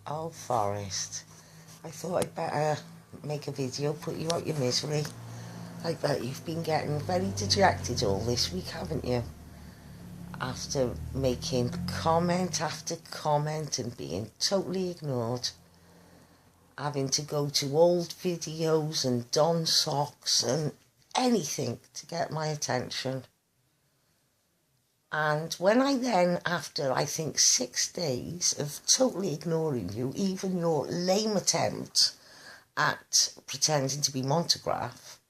Oh, Forrest, I thought I'd better make a video, put you out your misery. I bet you've been getting very dejected all this week, haven't you? After making comment after comment and being totally ignored. Having to go to old videos and don socks and anything to get my attention. And when I then, after I think 6 days of totally ignoring you, even your lame attempt at pretending to be Montegraph,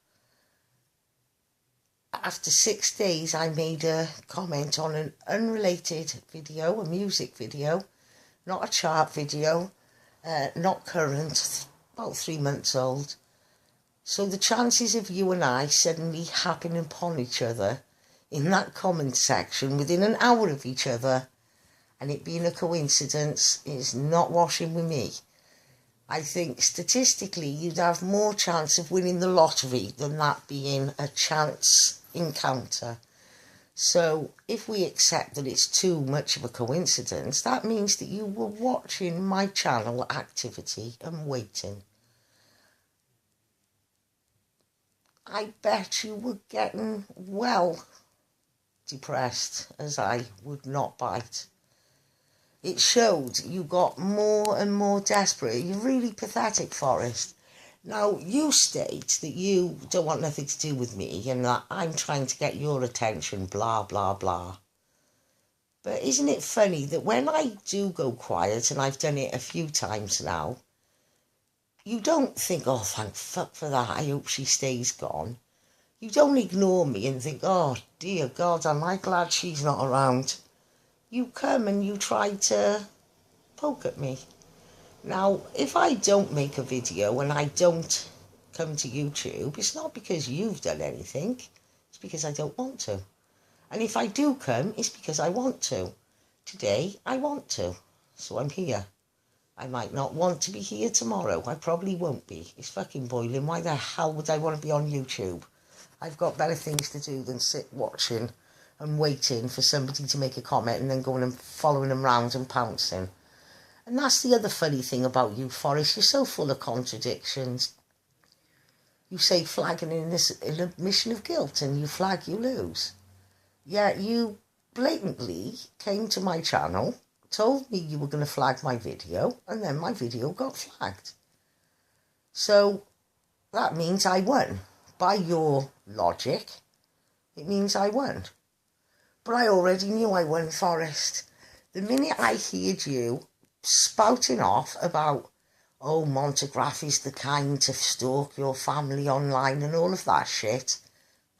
after 6 days I made a comment on an unrelated video, a music video, not a chart video, not current, about 3 months old. So the chances of you and I suddenly happening upon each other in that comment section within an hour of each other and it being a coincidence is not washing with me. I think statistically you'd have more chance of winning the lottery than that being a chance encounter. So if we accept that it's too much of a coincidence, that means that you were watching my channel activity and waiting. I bet you were getting well depressed, as I would not bite. It showed you got more and more desperate. You're really pathetic, Forrest. Now, you state that you don't want nothing to do with me and that I'm trying to get your attention, blah, blah, blah. But isn't it funny that when I do go quiet, and I've done it a few times now, you don't think, oh, thank fuck for that, I hope she stays gone. You don't ignore me and think, oh, dear God, am I glad she's not around. You come and you try to poke at me. Now, if I don't make a video and I don't come to YouTube, it's not because you've done anything. It's because I don't want to. And if I do come, it's because I want to. Today, I want to. So I'm here. I might not want to be here tomorrow. I probably won't be. It's fucking boiling. Why the hell would I want to be on YouTube? I've got better things to do than sit watching and waiting for somebody to make a comment and then going and following them round and pouncing. And that's the other funny thing about you, Forrest. You're so full of contradictions. You say flagging in an admission of guilt and you flag, you lose. Yet you blatantly came to my channel, told me you were going to flag my video, and then my video got flagged. So that means I won. By your logic, it means I won. But I already knew I won, Forrest. The minute I heard you spouting off about, oh, Montegraph is the kind to stalk your family online and all of that shit,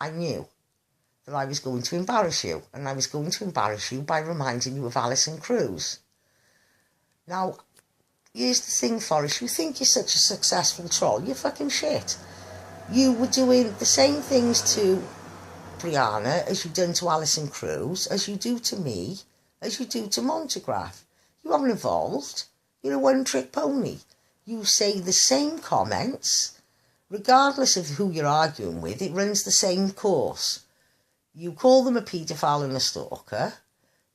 I knew that I was going to embarrass you. And I was going to embarrass you by reminding you of Alison Kruse. Now, here's the thing, Forrest. You think you're such a successful troll. You're fucking shit. You were doing the same things to Brianna as you've done to Alison Kruse, as you do to me, as you do to Montegraph. You haven't evolved. You're a one-trick pony. You say the same comments, regardless of who you're arguing with, it runs the same course. You call them a paedophile and a stalker.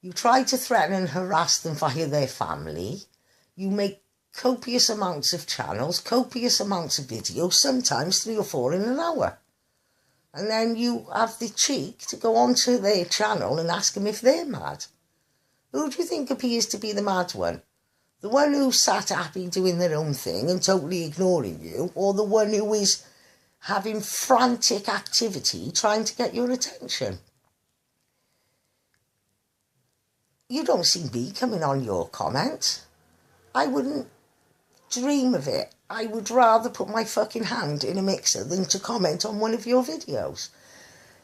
You try to threaten and harass them via their family. You make copious amounts of channels, copious amounts of videos, sometimes 3 or 4 in an hour. And then you have the cheek to go onto their channel and ask them if they're mad. Who do you think appears to be the mad one? The one who's sat happy doing their own thing and totally ignoring you, or the one who is having frantic activity trying to get your attention? You don't see me coming on your comment. I wouldn't dream of it. I would rather put my fucking hand in a mixer than to comment on one of your videos.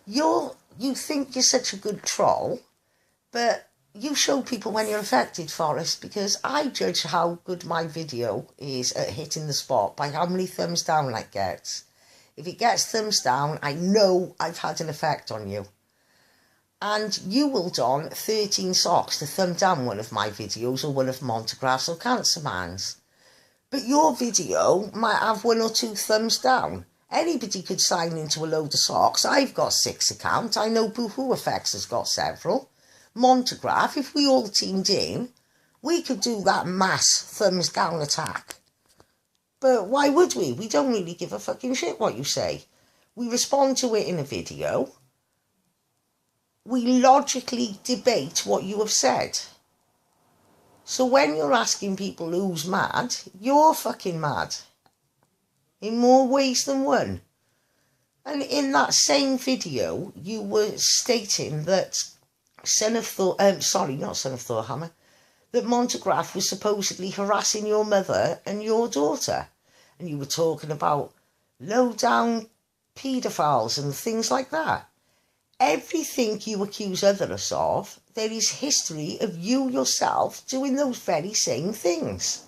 You think you're such a good troll, but you show people when you're affected, Forrest, because I judge how good my video is at hitting the spot by how many thumbs down it gets. If it gets thumbs down, I know I've had an effect on you. And you will don 13 socks to thumb down one of my videos or one of Montegraph's or Cancer Man's. But your video might have 1 or 2 thumbs down. Anybody could sign into a load of socks. I've got 6 accounts. I know Boohoo Effects has got several. Montegraph, if we all teamed in, We could do that mass thumbs down attack. But why would we? We don't really give a fucking shit what you say. We respond to it in a video. We logically debate what you have said. So when you're asking people who's mad, you're fucking mad. In more ways than one. And in that same video, you were stating that that Montegraph was supposedly harassing your mother and your daughter. And you were talking about low-down paedophiles and things like that. Everything you accuse others of, there is history of you yourself doing those very same things.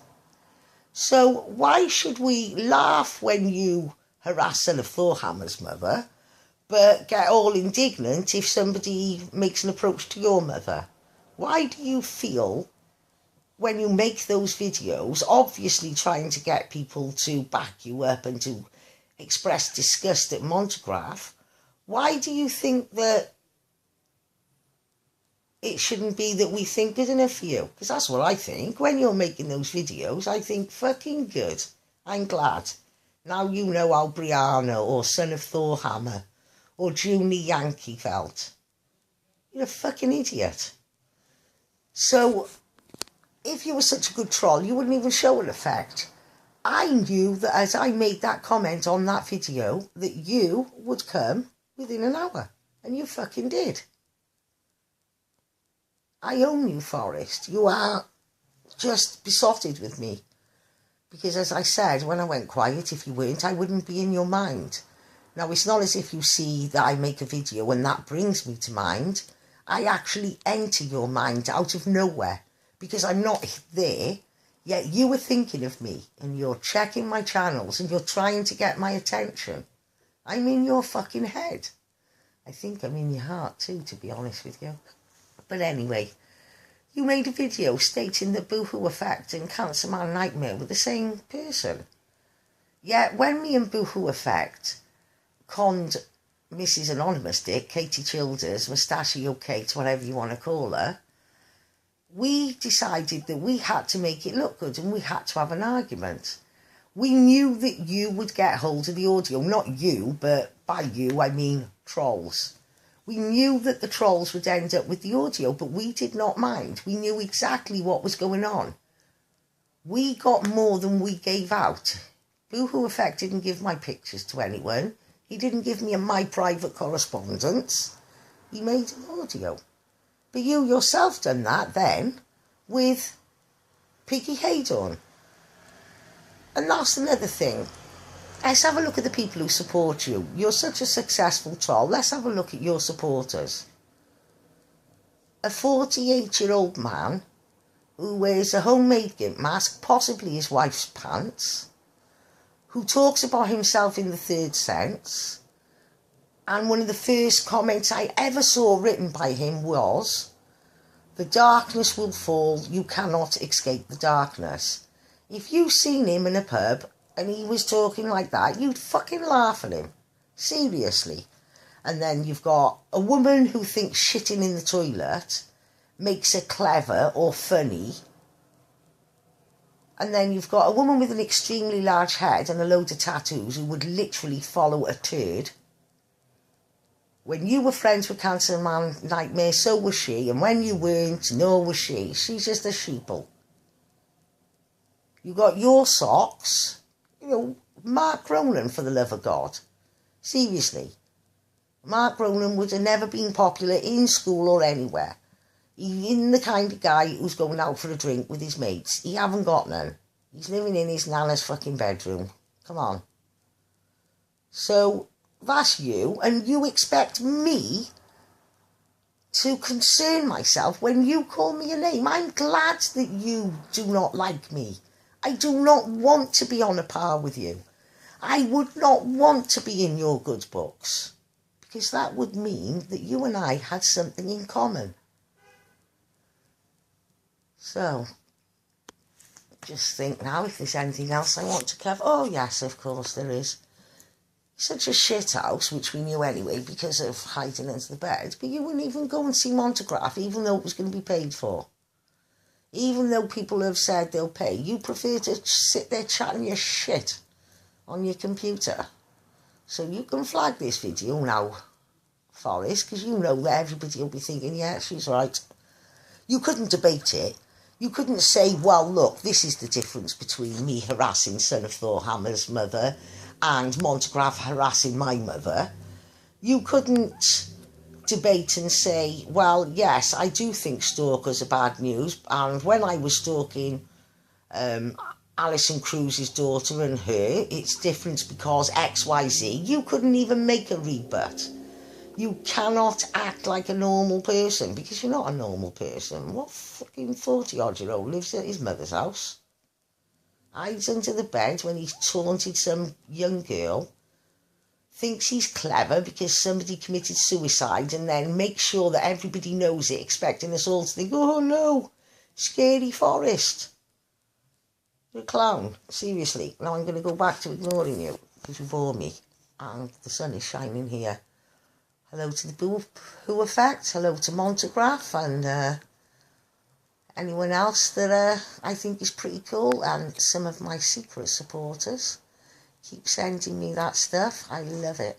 So why should we laugh when you harass Son of Thorhammer's mother, but get all indignant if somebody makes an approach to your mother? Why do you feel, when you make those videos, obviously trying to get people to back you up and to express disgust at Montegraph, why do you think that it shouldn't be that we think good enough for you? Because that's what I think. When you're making those videos, I think fucking good. I'm glad. Now you know how Brianna or Son of Thorhammer or Junie Yankee felt. You're a fucking idiot. So, if you were such a good troll, you wouldn't even show an effect. I knew that as I made that comment on that video, that you would come within an hour. And you fucking did. I own you, Forrest. You are just besotted with me. Because as I said, when I went quiet, if you weren't, I wouldn't be in your mind. Now, it's not as if you see that I make a video and that brings me to mind. I actually enter your mind out of nowhere. Because I'm not there, yet you were thinking of me. And you're checking my channels and you're trying to get my attention. I'm in your fucking head. I think I'm in your heart too, to be honest with you. But anyway, you made a video stating that Boohoo Effect and Cancer Man Nightmare were the same person. Yet when me and Boohoo Effect conned Mrs. Anonymous Dick, Katie Childers, Mustachio Kate, whatever you want to call her, we decided that we had to make it look good and we had to have an argument. We knew that you would get hold of the audio. Not you, but by you I mean trolls. We knew that the trolls would end up with the audio, but we did not mind. We knew exactly what was going on. We got more than we gave out. Boohoo Effect didn't give my pictures to anyone. He didn't give me my private correspondence. He made an audio. But you yourself done that then with Piggy Haydorn. And that's another thing. Let's have a look at the people who support you. You're such a successful troll. Let's have a look at your supporters. A 48-year-old man who wears a homemade gimp mask, possibly his wife's pants, who talks about himself in the third sense, and one of the first comments I ever saw written by him was, "The darkness will fall, you cannot escape the darkness." If you've seen him in a pub and he was talking like that, you'd fucking laugh at him. Seriously. And then you've got a woman who thinks shitting in the toilet makes her clever or funny. And then you've got a woman with an extremely large head and a load of tattoos who would literally follow a turd. When you were friends with Cancer Man Nightmare, so was she. And when you weren't, nor was she. She's just a sheeple. You got your socks. You know, Mark Ronan, for the love of God. Seriously. Mark Ronan would have never been popular in school or anywhere. He isn't the kind of guy who's going out for a drink with his mates. He haven't got none. He's living in his nana's fucking bedroom. Come on. So, that's you, and you expect me to concern myself when you call me a name. I'm glad that you do not like me. I do not want to be on a par with you. I would not want to be in your good books, because that would mean that you and I had something in common. So, just think now if there's anything else I want to cover. Oh yes, of course there is. Such a shit house, which we knew anyway because of hiding under the bed, but you wouldn't even go and see Montegraph, even though it was going to be paid for. Even though people have said they'll pay, you prefer to sit there chatting your shit on your computer. So you can flag this video now, Forrest, because you know that everybody will be thinking, yeah, she's right. You couldn't debate it. You couldn't say, well, look, this is the difference between me harassing Son of Thorhammer's mother and Montegraph harassing my mother. You couldn't debate and say, well, yes, I do think stalkers are bad news, and when I was stalking Alison Cruz's daughter and her, it's different because XYZ. You couldn't even make a rebut. You cannot act like a normal person, because you're not a normal person. What fucking 40-odd-year-old lives at his mother's house? Hides under the bed when he's taunted some young girl, thinks he's clever because somebody committed suicide, and then makes sure that everybody knows it, expecting us all to think, oh no, scary Forrest. You're a clown, seriously. Now I'm going to go back to ignoring you, because you bore me, and the sun is shining here. Hello to the Who Effect, hello to Montegraph, and anyone else that I think is pretty cool, and some of my secret supporters. Keep sending me that stuff, I love it.